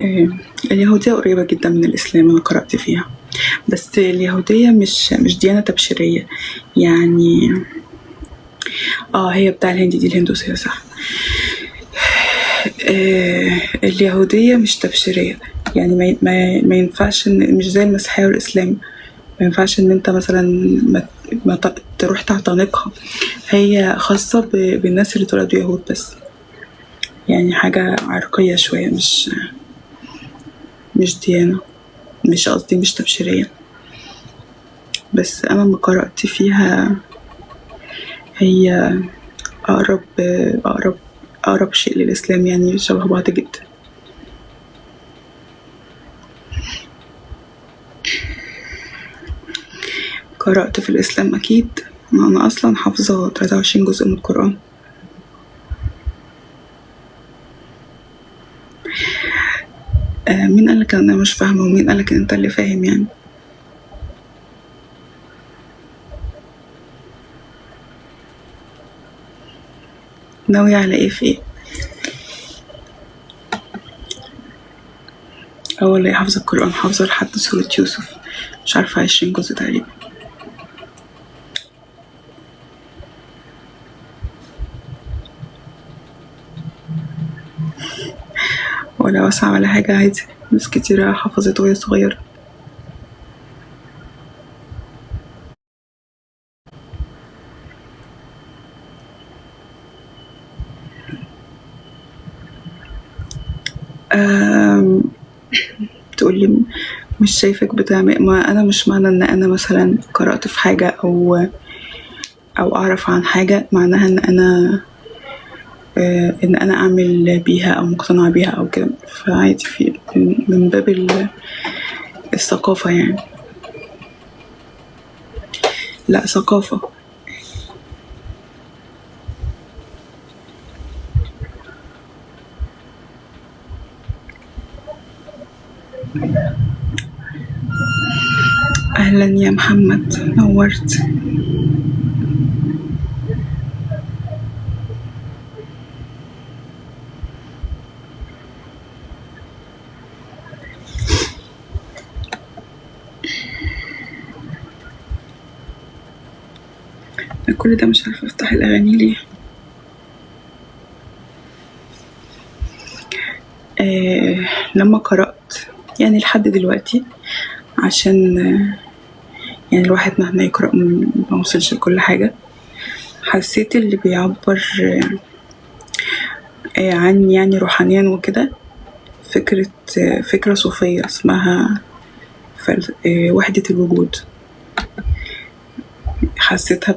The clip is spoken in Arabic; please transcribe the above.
اليهودية قريبة جدا من الإسلام، أنا قرأت فيها، بس اليهودية مش ديانة تبشيرية يعني. هي بتاع الهند، دي الهندوسية صح. اليهودية مش تبشيرية يعني، ما ينفعش مش زي المسيحية والإسلام. ما ينفعش ان انت مثلا ما تروح تعتنقها. هي خاصة بالناس اللي اتولدوا يهود بس، يعني حاجة عرقية شوية، مش ديانة، مش قصدي مش تبشيرية. بس أنا لما قرأت فيها هي أقرب أقرب أقرب شيء للإسلام، يعني شبه بعض جدا. قرأت في الإسلام أكيد، أنا أصلا حافظة 23 جزء من القرآن. مين قالك أنا مش فاهمة، ومين قالك أنت اللي فاهم يعني؟ ناوية على إيه في إيه؟ والله حافظة القرآن، حافظة لحد سورة يوسف، مش عارفة 20 جزء تقريبا. ولا واسعة ولا حاجة، عادي، ناس كتيرة حفظت وهي صغيرة. تقولي مش شايفك بتعمل، ما أنا مش معنى إن أنا مثلا قرأت في حاجة أو أعرف عن حاجة معناها إن أنا أعمل بيها أو مقتنعة بيها أو كده. فعادي، في من باب الثقافة يعني. لا، ثقافة. أهلا يا محمد، نورت. كل ده مش عارفة افتح الأغاني ليه. لما قرأت يعني لحد دلوقتي، عشان يعني الواحد مهما يقرأ ما وصلش لكل حاجة. حسيت اللي بيعبر عن يعني روحانيا وكده، فكرة صوفية اسمها وحدة الوجود. حسيتها